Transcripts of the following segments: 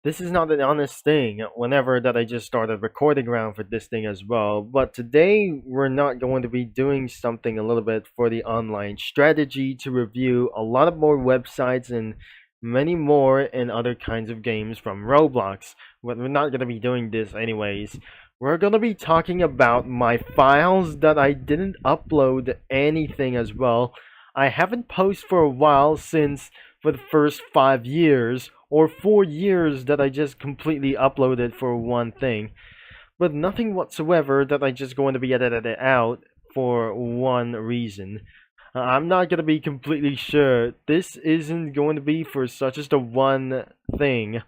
This is not an honest thing whenever that I just started recording around for this thing as well. But today we're not going to be doing something a little bit for the online strategy to review a lot of more websites and many more and other kinds of games from Roblox. But we're not going to be doing this anyways. We're going to be talking about my files that I didn't upload anything as well. I haven't posted for a while since for the first 5 years or 4 years that I just completely uploaded for one thing, but nothing whatsoever that I just going to be edited out for one reason. I'm not gonna be completely sure. This isn't going to be for such as the one thing.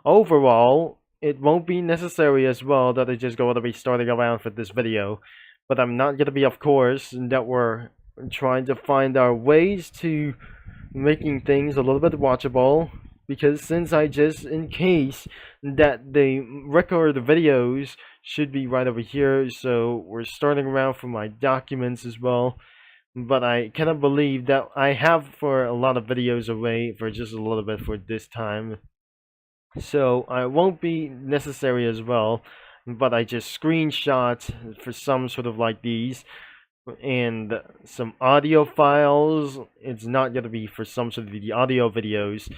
Overall, it won't be necessary as well that I just going to be starting around for this video, but I'm not gonna be, of course, that we're trying to find our ways to making things a little bit watchable, because since I just in case that the record videos should be right over here, so we're starting around for my documents as well. But I cannot believe that I have for a lot of videos away for just a little bit for this time, so I won't be necessary as well. But I just screenshot for some sort of like these and some audio files. It's not gonna be for some sort of the audio videos,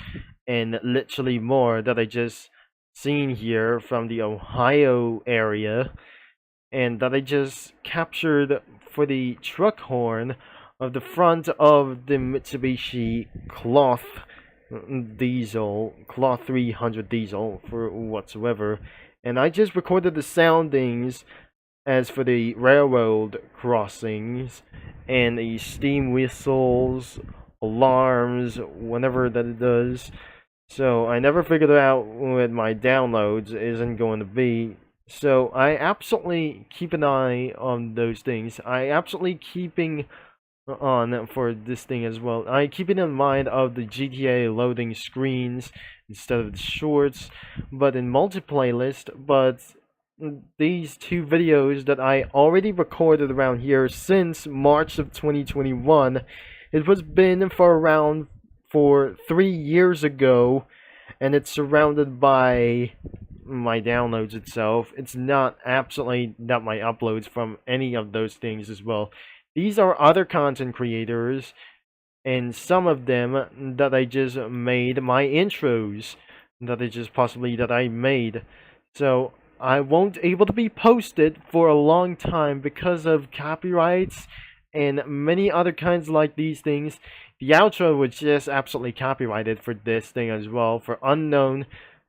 and literally more that I just seen here from the Ohio area, and that I just captured for the truck horn of the front of the Mitsubishi Cloth 300 diesel for whatsoever, and I just recorded the soundings as for the railroad crossings and the steam whistles, alarms, whenever that it does. So I never figured out what my downloads isn't going to be. So I absolutely keep an eye on those things. I absolutely keeping on for this thing as well. I keep it in mind of the GTA loading screens instead of the shorts, but in multi-playlist. But these two videos that I already recorded around here since March of 2021, it was been for around for 3 years ago, and it's surrounded by my downloads itself. It's not absolutely not my uploads from any of those things as well. These are other content creators, and some of them that I just made my intros that I just possibly that I made. So I won't able to be posted for a long time because of copyrights and many other kinds like these things. The outro was just absolutely copyrighted for this thing as well, for unknown,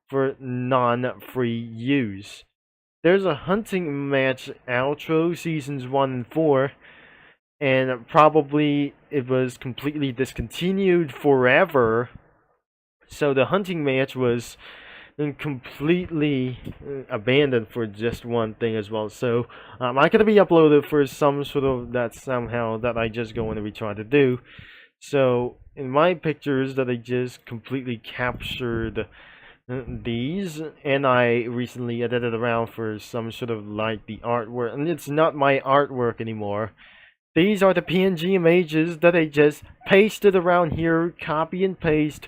for non-free use. There's a hunting match outro seasons 1 and 4, and probably it was completely discontinued forever. So the hunting match was completely abandoned for just one thing as well. So I could be uploaded for some sort of that somehow that I just going to be trying to do. So in my pictures that I just completely captured these, and I recently edited around for some sort of like the artwork, and it's not my artwork anymore. These are the PNG images that I just pasted around here, copy and paste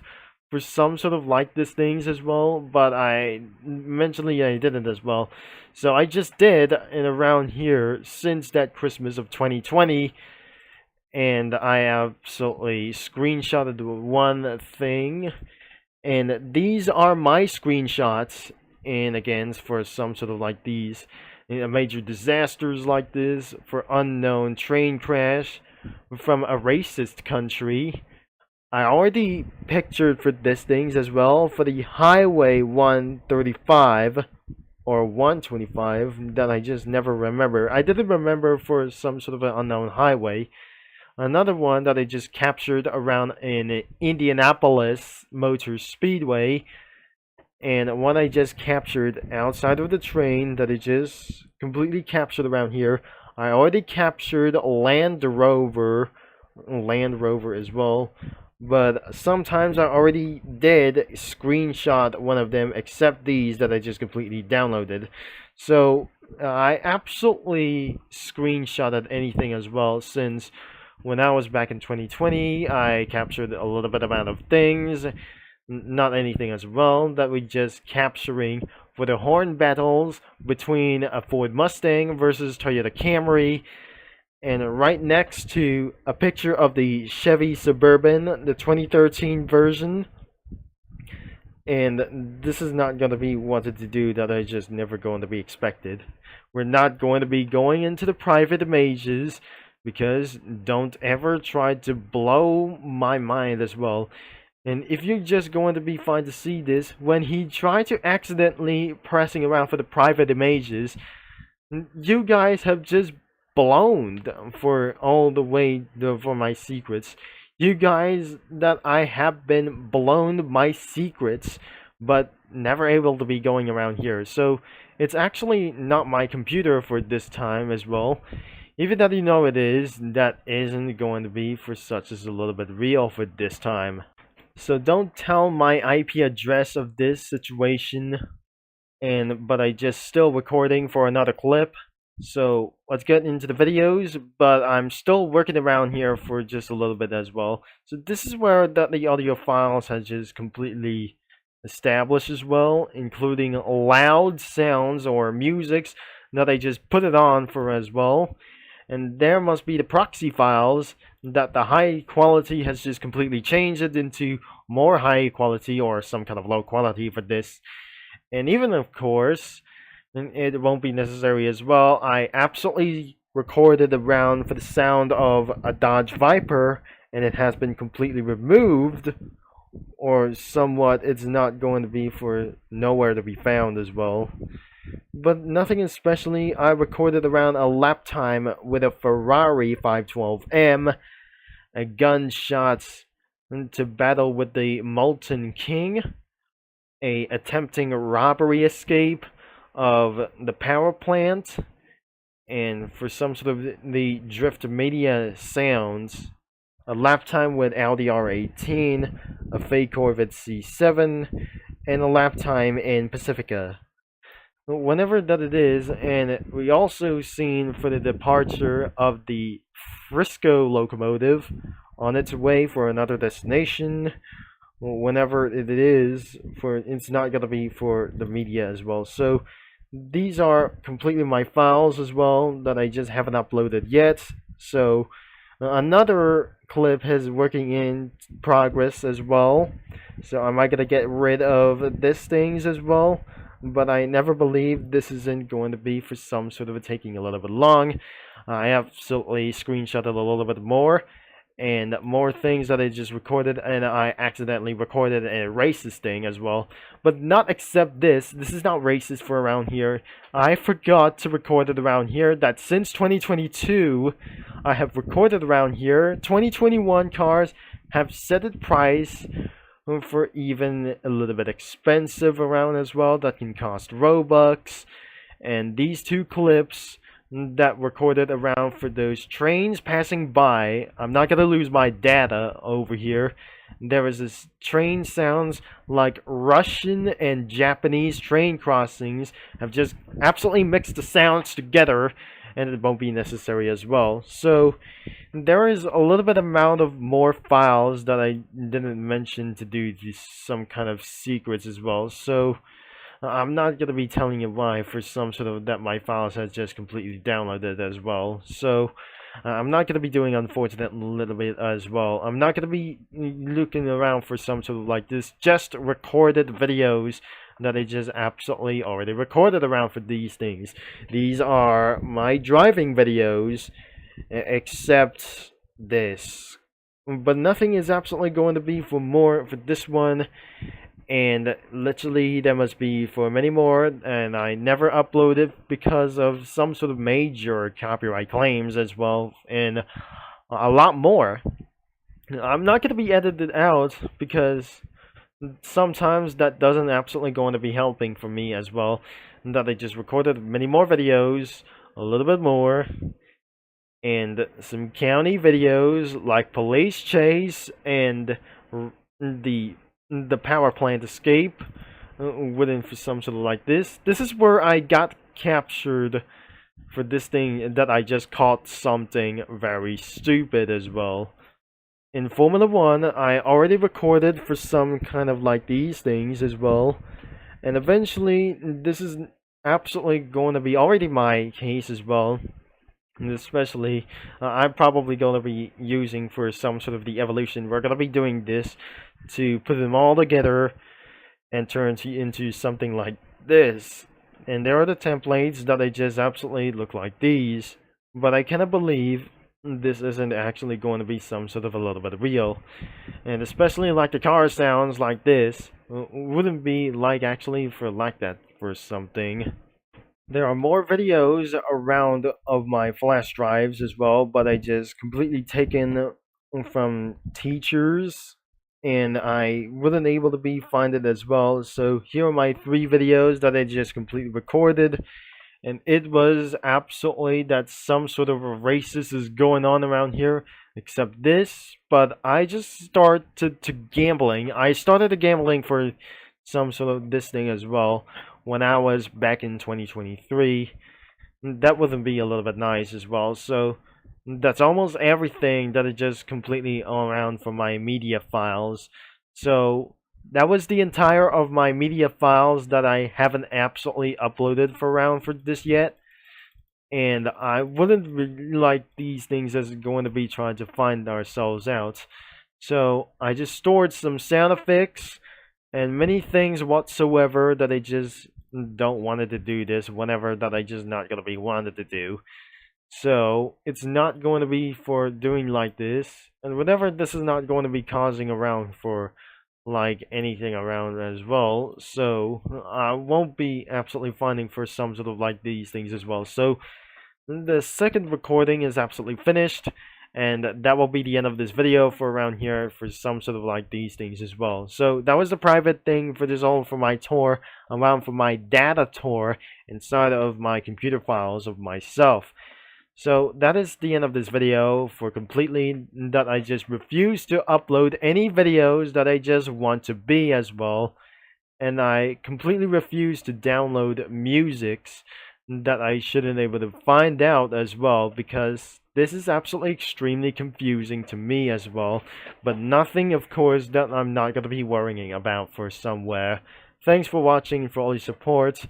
for some sort of like this things as well, but I eventually I didn't as well. So I just did in around here since that Christmas of 2020, and I absolutely screenshotted one thing, and these are my screenshots. And again, for some sort of like these major disasters like this, for unknown train crash from a racist country. I already pictured for these things as well for the Highway 135 or 125 that I just never remember. I didn't remember for some sort of an unknown highway. Another one that I just captured around in Indianapolis Motor Speedway, and one I just captured outside of the train that I just completely captured around here. I already captured Land Rover as well, but sometimes I already did screenshot one of them, except these that I just completely downloaded. So I absolutely screenshotted anything as well, since when I was back in 2020, I captured a little bit amount of things not anything as well, that we're just capturing for the horn battles between a Ford Mustang versus Toyota Camry, and right next to a picture of the Chevy Suburban, the 2013 version. And this is not going to be wanted to do that is just never going to be expected. We're not going to be going into the private images, because don't ever try to blow my mind as well. And if you're just going to be fine to see this, when he tried to accidentally pressing around for the private images, you guys have just blown for all the way for my secrets. You guys that I have been blown my secrets, but never able to be going around here. So it's actually not my computer for this time as well. Even that you know it is, that isn't going to be for such as a little bit real for this time. So don't tell my IP address of this situation, but I just still recording for another clip. So let's get into the videos, but I'm still working around here for just a little bit as well. So this is where the audio files has just completely established as well, including loud sounds or musics that I just put it on for as well. And there must be the proxy files that the high quality has just completely changed it into more high quality or some kind of low quality for this. And even of course, it won't be necessary as well, I absolutely recorded around for the sound of a Dodge Viper, and it has been completely removed, or somewhat it's not going to be for nowhere to be found as well. But nothing especially. I recorded around a lap time with a Ferrari 512M, a gunshot to battle with the Molten King, a attempting robbery escape of the power plant, and for some sort of the drift media sounds, a lap time with Audi R18, a fake Corvette C7, and a lap time in Pacifica. Whenever that it is, and we also seen for the departure of the Frisco locomotive on its way for another destination. Whenever it is, for it's not going to be for the media as well. So these are completely my files as well that I just haven't uploaded yet. So another clip is working in progress as well. So am I going to get rid of these things as well? But I never believed this isn't going to be for some sort of taking a little bit long. I absolutely screenshotted a little bit more, and more things that I just recorded, and I accidentally recorded and erased this thing as well. But not except this is not racist for around here. I forgot to record it around here that since 2022, I have recorded around here. 2021 cars have set its price for even a little bit expensive around as well, that can cost Robux. And these two clips that recorded around for those trains passing by, I'm not gonna lose my data over here. There is this train sounds like Russian and Japanese train crossings have just absolutely mixed the sounds together, and it won't be necessary as well. So there is a little bit amount of more files that I didn't mention to do some kind of secrets as well. So I'm not going to be telling you why for some sort of that my files has just completely downloaded as well. So I'm not going to be doing unfortunate a little bit as well. I'm not going to be looking around for some sort of like this just recorded videos that I just absolutely already recorded around for these things. These are my driving videos, except this. But nothing is absolutely going to be for more for this one. And literally there must be for many more, and I never uploaded because of some sort of major copyright claims as well, and a lot more. I'm not going to be edited out because sometimes that doesn't absolutely going to be helping for me as well. That I just recorded many more videos, a little bit more, and some county videos like police chase and the power plant escape within for some sort of like this. This is where I got captured for this thing that I just caught something very stupid as well. in Formula One, I already recorded for some kind of like these things as well. And eventually, this is absolutely going to be already my case as well. And especially, I'm probably going to be using for some sort of the evolution. We're going to be doing this to put them all together and turn into something like this. And there are the templates that I just absolutely look like these. But I cannot believe this isn't actually going to be some sort of a little bit real. And especially like the car sounds like this wouldn't be like actually for like that for something. There are more videos around of my flash drives as well, but I just completely taken from teachers and I wasn't able to be find it as well. So here are my 3 videos that I just completely recorded, and it was absolutely that some sort of a racist is going on around here, except this. But I just started to gambling. I started to gambling for some sort of this thing as well when I was back in 2023. That wouldn't be a little bit nice as well. So that's almost everything that is just completely all around for my media files. So that was the entire of my media files that I haven't absolutely uploaded for around for this yet. And I wouldn't really like these things as going to be trying to find ourselves out. So I just stored some sound effects and many things whatsoever that I just don't wanted to do this whenever that I just not gonna be wanted to do. So it's not going to be for doing like this, and whatever this is not going to be causing around for like anything around as well. So I won't be absolutely finding for some sort of like these things as well. So the second recording is absolutely finished, and that will be the end of this video for around here for some sort of like these things as well. So that was the private thing for this all for my tour around for my data tour inside of my computer files of myself. So that is the end of this video for completely that I just refuse to upload any videos that I just want to be as well. And I completely refuse to download musics that I shouldn't able to find out as well, because this is absolutely extremely confusing to me as well. But nothing, of course, that I'm not going to be worrying about for somewhere. Thanks for watching, for all your support.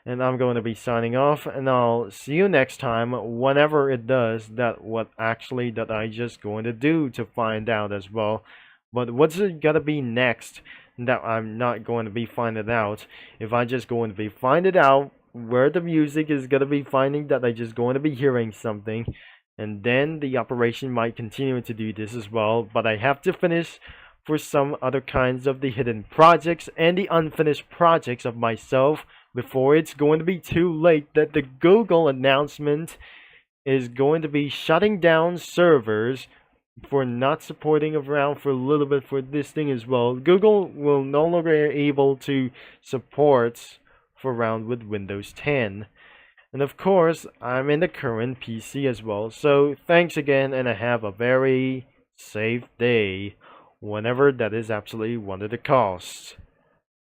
And I'm going to be signing off, and I'll see you next time whenever it does that what actually that I just going to do to find out as well. But what's it gonna be next that I'm not going to be finding out? If I just going to be finding out where the music is gonna be finding that I just going to be hearing something, and then the operation might continue to do this as well. But I have to finish for some other kinds of the hidden projects and the unfinished projects of myself before it's going to be too late that the Google announcement is going to be shutting down servers for not supporting around for a little bit for this thing as well. Google will no longer be able to support for around with Windows 10. And of course, I'm in the current PC as well. So thanks again, and I have a very safe day whenever that is absolutely one of the costs.